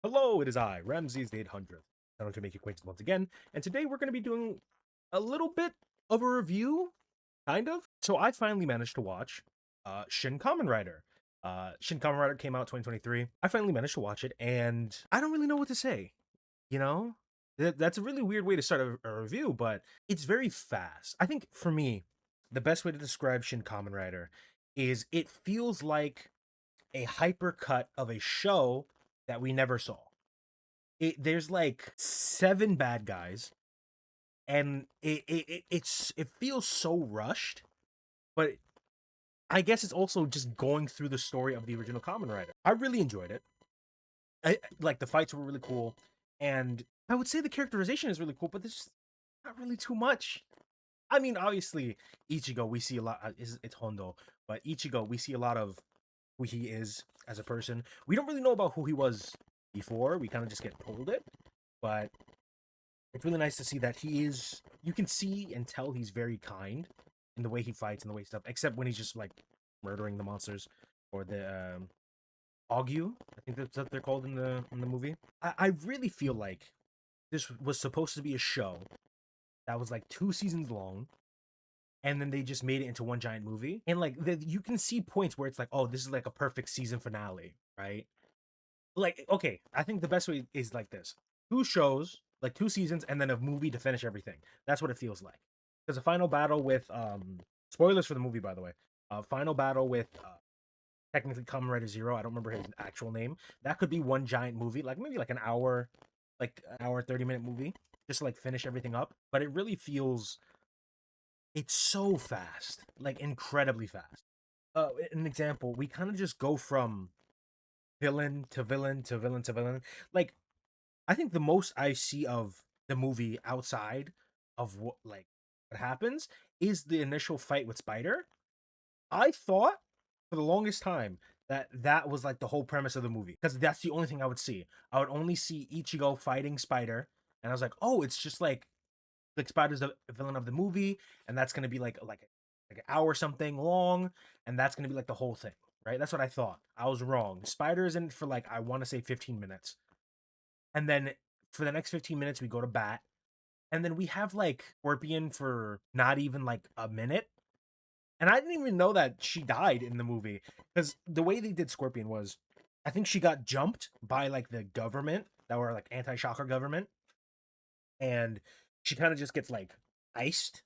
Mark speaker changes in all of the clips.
Speaker 1: Hello, it is I, Ramses the 800th. I want to make your acquaintance once again, and today we're going to be doing a little bit of a review, kind of. So I finally managed to watch Shin Kamen Rider. Shin Kamen Rider came out 2023. I finally managed to watch it, and I don't really know what to say. You know, that's a really weird way to start a review, but it's very fast. I think for me, the best way to describe Shin Kamen Rider is it feels like a hypercut of a show that we never saw. There's like seven bad guys, and it feels so rushed, but I guess it's also just going through the story of the original Kamen Rider. I really enjoyed it. Like the fights were really cool, and I would say the characterization is really cool, but there's not really too much. I mean, obviously, Ichigo we see a lot. It's Hondo, but Ichigo we see a lot of who he is as a person. We don't really know about who he was before. We kind of just get told it, but it's really nice to see that he is. You can see and tell he's very kind in the way he fights and the way stuff. Except when he's just like murdering the monsters or the Augu. I think that's what they're called in the movie. I really feel like this was supposed to be a show that was like 2 seasons long, and then they just made it into one giant movie. And like you can see points where it's like, oh, this is like a perfect season finale, right? Like, okay, I think the best way is like this: 2 shows, like 2 seasons, and then a movie to finish everything. That's what it feels like. There's a final battle with spoilers for the movie, by the way. Final battle with technically Kamen Rider Zero. I don't remember his actual name. That could be one giant movie, like maybe like an hour 30-minute movie, just to like finish everything up. But it really feels it's so fast, like incredibly fast. An example, we kind of just go from villain to villain to villain to villain. Like I think the most I see of the movie outside of what happens is the initial fight with Spider. I thought for the longest time that that was like the whole premise of the movie because that's the only thing I would see. I would only see Ichigo fighting Spider, and I was like, oh, it's just like Spider's the villain of the movie, and that's gonna be like an hour something long, and that's gonna be like the whole thing, right? That's what I thought. I was wrong. Spider is in it for like I want to say 15 minutes, and then for the next 15 minutes we go to bat, and then we have like Scorpion for not even like a minute, and I didn't even know that she died in the movie because the way they did Scorpion was, I think she got jumped by like the government that were like anti-shocker government, and she kind of just gets like iced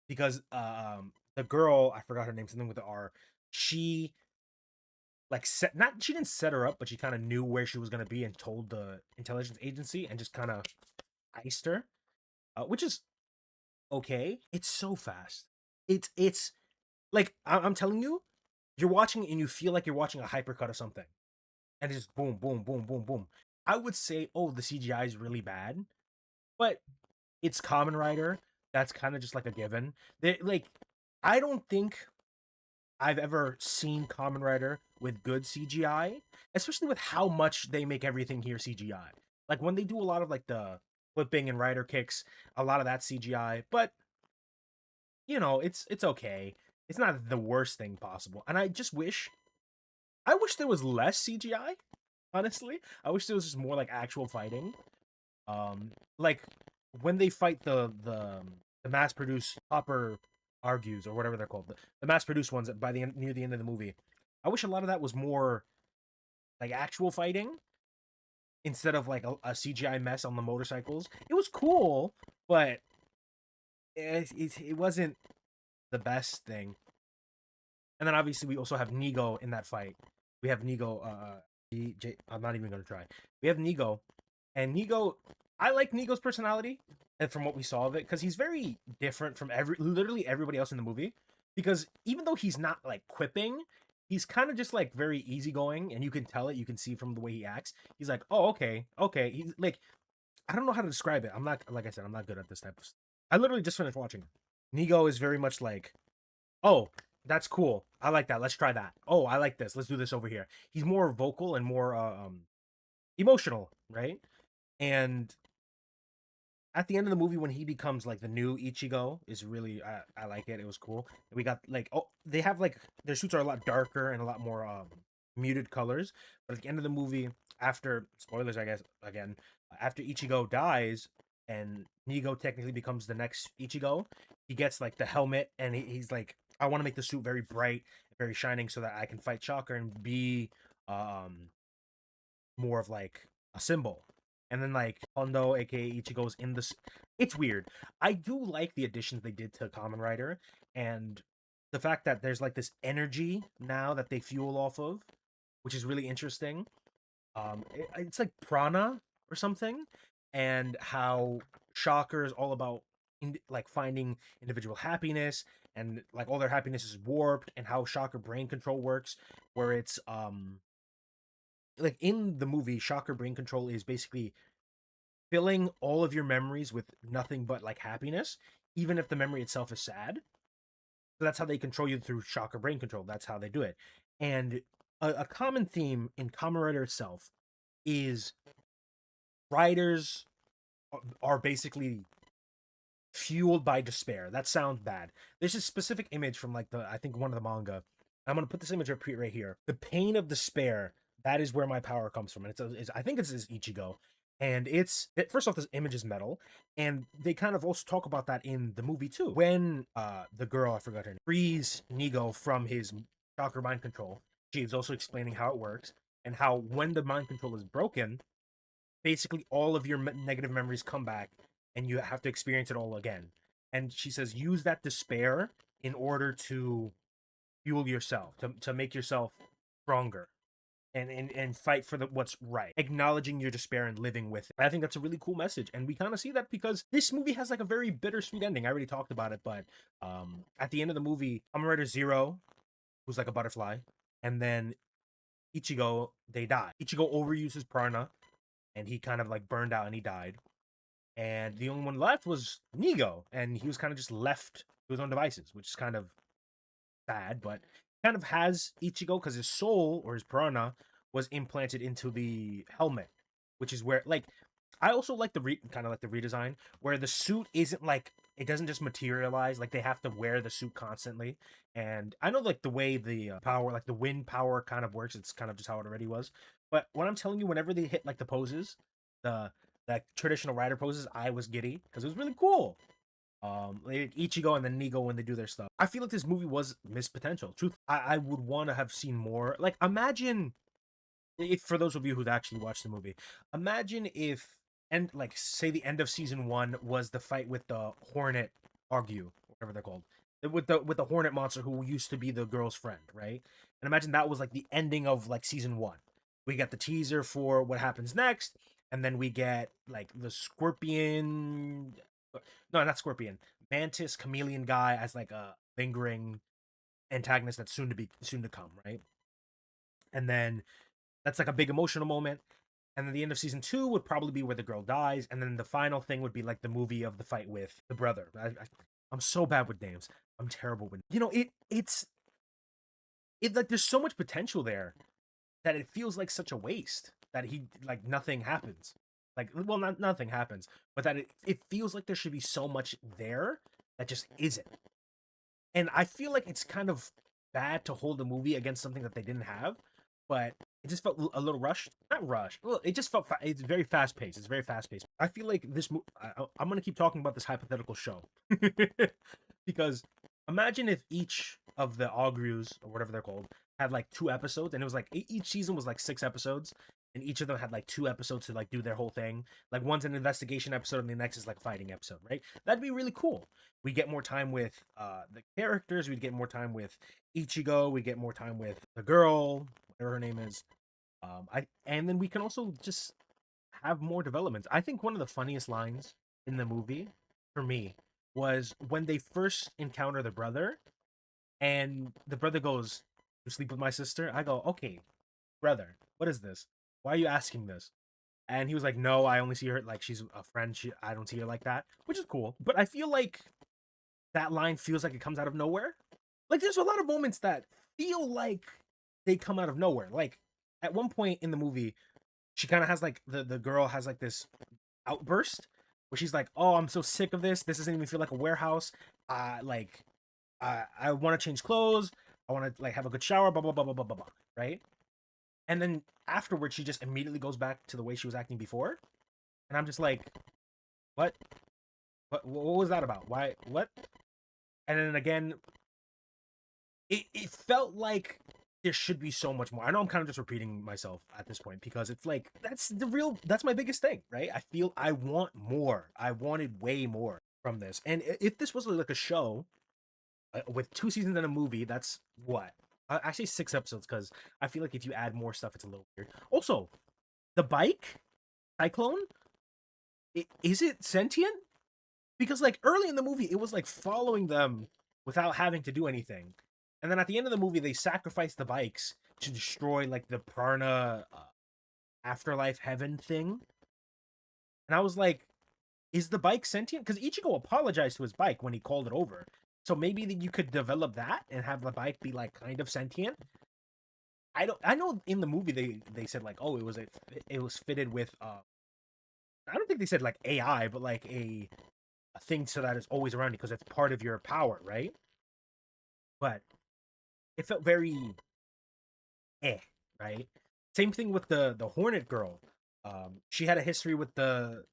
Speaker 1: because the girl, I forgot her name, something with the R, she like set not she didn't set her up, but she kind of knew where she was gonna be and told the intelligence agency and just kind of iced her, which is okay. It's so fast. It's like I'm telling you, you're watching and you feel like you're watching a hypercut of something, and it's just boom, boom, boom, boom, boom. I would say, oh, the CGI is really bad, but it's Kamen Rider. That's kind of just like a given. They like, I don't think I've ever seen Kamen Rider with good CGI, especially with how much they make everything here CGI. Like when they do a lot of like the flipping and rider kicks, a lot of that CGI, but it's okay. It's not the worst thing possible. And I wish there was less CGI, honestly. I wish there was just more like actual fighting. Like when they fight the mass produced copper argues or whatever they're called, the mass produced ones by the end, near the end of the movie. I wish a lot of that was more like actual fighting instead of like a CGI mess on the motorcycles. It was cool, but it wasn't the best thing. And then obviously we also have Nigo in that fight. We have Nigo. I'm not even gonna try. We have Nigo, and Nigo. I like Nigo's personality, and from what we saw of it, because he's very different from literally everybody else in the movie. Because even though he's not like quipping, he's kind of just like very easygoing, and you can tell it. You can see from the way he acts. He's like, oh, okay, okay. He's like, I don't know how to describe it. I'm not like I said, I'm not good at this type of. I literally just finished watching. Nigo is very much like, oh, that's cool. I like that. Let's try that. Oh, I like this. Let's do this over here. He's more vocal and more emotional, right? And at the end of the movie, when he becomes like the new Ichigo, is really I like it. It was cool. We got like, oh, they have like their suits are a lot darker and a lot more muted colors. But at the end of the movie, after spoilers, I guess again, after Ichigo dies and Nigo technically becomes the next Ichigo, he gets like the helmet and he's like, I want to make the suit very bright, very shining, so that I can fight Shocker and be um more of like a symbol. And then like Hondo, aka Ichigo's in this. It's weird. I do like the additions they did to Kamen Rider and the fact that there's like this energy now that they fuel off of, which is really interesting. It's like prana or something, and how Shocker is all about like finding individual happiness, and like all their happiness is warped, and how Shocker brain control works, where it's like in the movie, Shocker brain control is basically filling all of your memories with nothing but like happiness, even if the memory itself is sad. So that's how they control you through Shocker brain control. That's how they do it. And a common theme in Kamen Rider itself is writers are basically fueled by despair. That sounds bad. There's a specific image from like the I think one of the manga. I'm gonna put this image up right here. The pain of despair. That is where my power comes from, and I think it's Ichigo, and it's first off, this image is metal, and they kind of also talk about that in the movie too. When the girl, I forgot her name, frees Nigo from his chakra mind control, she is also explaining how it works and how when the mind control is broken, basically all of your negative memories come back and you have to experience it all again. And she says use that despair in order to fuel yourself, to make yourself stronger, and fight for what's right, acknowledging your despair and living with it. I think that's a really cool message, and we kind of see that because this movie has like a very bittersweet ending. I already talked about it, but at the end of the movie, Kamen Rider Zero, who's like a butterfly, and then Ichigo, they die. Ichigo overuses prana and he kind of like burned out and he died. And the only one left was Nigo, and he was kind of just left to his own devices, which is kind of sad, but kind of has Ichigo because his soul or his prana was implanted into the helmet, which is where like I also like the kind of like the redesign where the suit isn't like it doesn't just materialize, like they have to wear the suit constantly. And I know like the way the power, like the wind power kind of works, it's kind of just how it already was. But when I'm telling you, whenever they hit like the poses, the like traditional rider poses, I was giddy because it was really cool. Like Ichigo and then Nigo when they do their stuff. I feel like this movie was missed potential. Truth, I would want to have seen more. Like, imagine if for those of you who've actually watched the movie, imagine if and like say the end of season one was the fight with the Hornet Argue, whatever they're called, with the Hornet monster who used to be the girl's friend, right? And imagine that was like the ending of like season one. We got the teaser for what happens next, and then we get like the Scorpion, no, not Scorpion, Mantis Chameleon guy as like a lingering antagonist that's soon to come, right? And then that's like a big emotional moment. And then the end of season two would probably be where the girl dies, and then the final thing would be like the movie of the fight with the brother. I'm so bad with names. I'm terrible with it like there's so much potential there that it feels like such a waste that he like nothing happens. Like well, not nothing happens, but that it feels like there should be so much there that just isn't. And I feel like it's kind of bad to hold a movie against something that they didn't have, but it just felt a little rushed. Not rushed. Well, it just felt it's very fast paced. It's very fast paced. I feel like I'm gonna keep talking about this hypothetical show because imagine if each of the Ogrews or whatever they're called had like 2 episodes, and it was like each season was like 6 episodes, and each of them had like 2 episodes to like do their whole thing. Like one's an investigation episode, and the next is like fighting episode, right? That'd be really cool. We get more time with the characters. We'd get more time with Ichigo. We get more time with the girl, whatever her name is. And then we can also just have more developments. I think one of the funniest lines in the movie for me was when they first encounter the brother, and the brother goes, "You sleep with my sister?" I go, "Okay, brother, what is this? Why are you asking this?" And he was like, "No, I only see her like she's a friend. I don't see her like that," which is cool. But I feel like that line feels like it comes out of nowhere. Like there's a lot of moments that feel like they come out of nowhere. Like at one point in the movie, she kind of has like the girl has like this outburst where she's like, "Oh, I'm so sick of this. This doesn't even feel like a warehouse. Like I want to change clothes. I want to like have a good shower. Blah blah blah blah blah blah blah." Right? and then afterwards she just immediately goes back to the way she was acting before, and I'm just like, what? What was that about? Why? What? And then again, it felt like there should be so much more. I know I'm kind of just repeating myself at this point because it's like that's my biggest thing, right? I feel I want more. I wanted way more from this. And if this was like a show with 2 seasons and a movie, that's what? Actually 6 episodes because I feel like if you add more stuff, it's a little weird. Also, the bike cyclone, is it sentient? Because like early in the movie, it was like following them without having to do anything, and then at the end of the movie, they sacrifice the bikes to destroy like the Prana afterlife heaven thing. And I was like, is the bike sentient? Because Ichigo apologized to his bike when he called it over. So maybe that you could develop that and have the bike be like kind of sentient. I don't. I know in the movie they said like, oh, it was fitted with. I don't think they said like AI, but like a thing so that is always around you because it's part of your power, right? But it felt very eh, right? Same thing with the Hornet girl. She had a history with the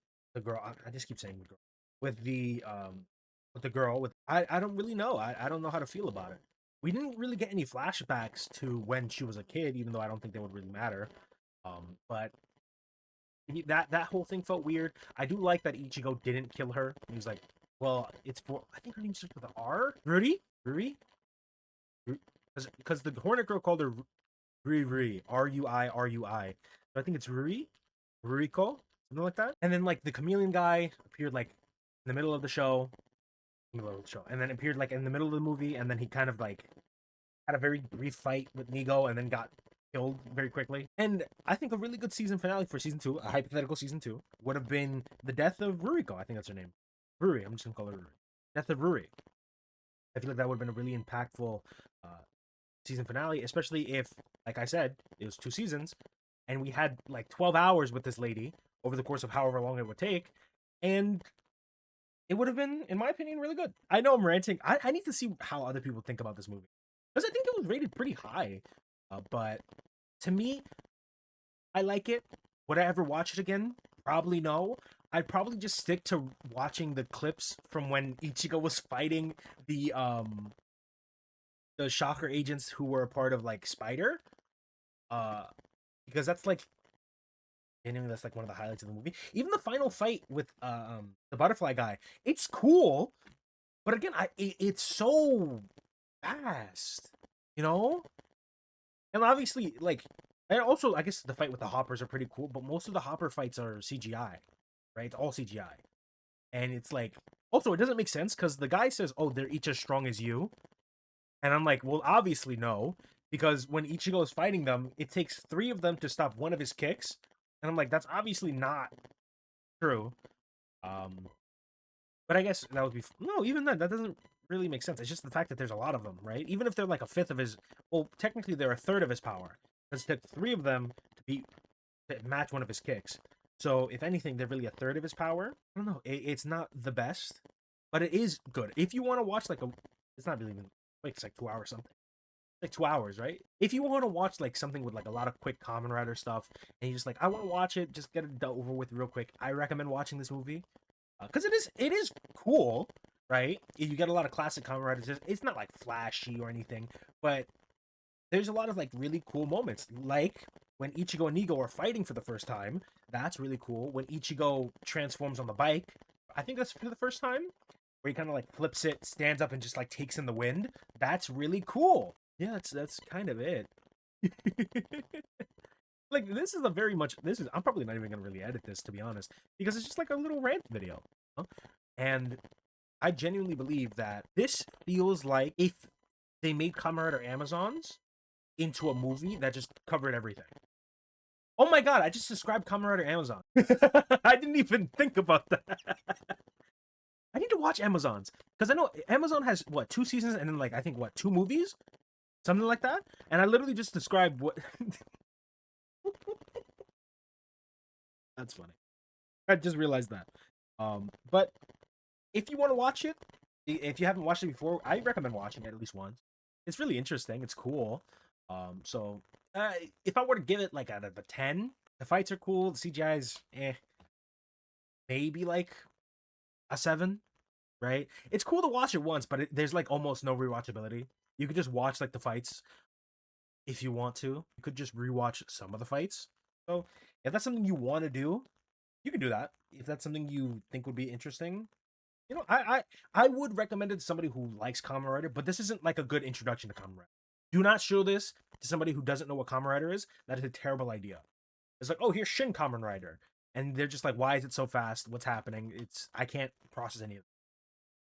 Speaker 1: girl. I just keep saying the girl with the girl with I don't really know. I don't know how to feel about it. We didn't really get any flashbacks to when she was a kid, even though I don't think they would really matter. But that whole thing felt weird. I do like that Ichigo didn't kill her. He was like, well, it's for I think her name starts with an R. Ruri, because the Hornet girl called her Rui, Rui. So I think it's Ruriko, something like that. And then like the chameleon guy appeared like in the middle of the show, and then appeared like in the middle of the movie, and then he kind of like had a very brief fight with Nigo, and then got killed very quickly. And I think a really good season finale for season 2, a hypothetical season 2, would have been the death of Ruriko. I think that's her name. Ruri. I'm just gonna call her Ruri. Death of Ruri. I feel like that would have been a really impactful uh, season finale, especially if, like I said, it was 2 seasons, and we had like 12 hours with this lady over the course of however long it would take, and it would have been, in my opinion, really good. I know I'm ranting. I need to see how other people think about this movie because I think it was rated pretty high, but to me, I like it. Would I ever watch it again? Probably no. I'd probably just stick to watching the clips from when Ichigo was fighting the Shocker agents who were a part of like Spider, uh, because that's like genuinely that's like one of the highlights of the movie. Even the final fight with the butterfly guy, it's cool, but again, it's so fast, you know. And obviously, like, and also I guess the fight with the hoppers are pretty cool, but most of the hopper fights are CGI, right? It's all CGI, and it's like also it doesn't make sense because the guy says, "Oh, they're each as strong as you," and I'm like, well, obviously no, because when Ichigo is fighting them, it takes 3 of them to stop one of his kicks, and I'm like, that's obviously not true. Um, but I guess that would be no. Even then, that doesn't really make sense. It's just the fact that there's a lot of them, right? Even if they're like a fifth of his, well, technically they're a third of his power. Because it took 3 of them to match one of his kicks. So if anything, they're really a third of his power. I don't know. It's not the best, but it is good. If you want to watch like a, it's not really even like it's like 2 hours something. Like 2 hours, right? If you want to watch like something with like a lot of quick Kamen Rider stuff, and you just like I want to watch it, just get it over with real quick. I recommend watching this movie because it is cool, right? You get a lot of classic Kamen Riders. It's not like flashy or anything, but there's a lot of like really cool moments, like when Ichigo and Nigo are fighting for the first time. That's really cool. When Ichigo transforms on the bike, I think that's for the first time, where he kind of like flips it, stands up, and just like takes in the wind. That's really cool. Yeah, that's kind of it. Like this is a very much this is I'm probably not even gonna really edit this to be honest because it's just like a little rant video, huh? And I genuinely believe that this feels like if they made Kamen Rider Amazons into a movie that just covered everything. Oh my god, I just described Kamen Rider Amazon. I didn't even think about that. I need to watch Amazons because I know Amazon has what 2 seasons and then like I think what 2 movies, something like that. And I literally just described what. That's funny. I just realized that. But if you want to watch it, if you haven't watched it before, I recommend watching it at least once. It's really interesting. It's cool. So If I were to give it like out of a 10, the fights are cool. The CGI's maybe like a 7, right? It's cool to watch it once, but there's like almost no rewatchability. You could just watch like the fights if you want to. You could just rewatch some of the fights. So if that's something you want to do, you can do that. If that's something you think would be interesting, I would recommend it to somebody who likes Kamen Rider, but this isn't like a good introduction to Kamen Rider. Do not show this to somebody who doesn't know what Kamen Rider is. That is a terrible idea. It's like, oh, here's Shin Kamen Rider, and they're just like, why is it so fast? What's happening? I can't process any of it.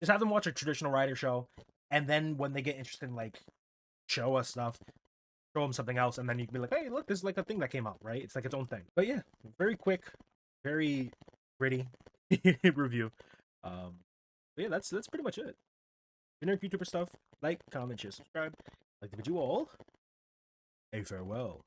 Speaker 1: Just have them watch a traditional Rider show, and then when they get interested in like show us stuff, show them something else, and then you can be like, hey, look, this is like a thing that came out, right? It's like its own thing. But yeah, very quick, very gritty review. But yeah, that's pretty much it. Generic YouTuber stuff. Like, comment, share, subscribe. Like the video all. A farewell.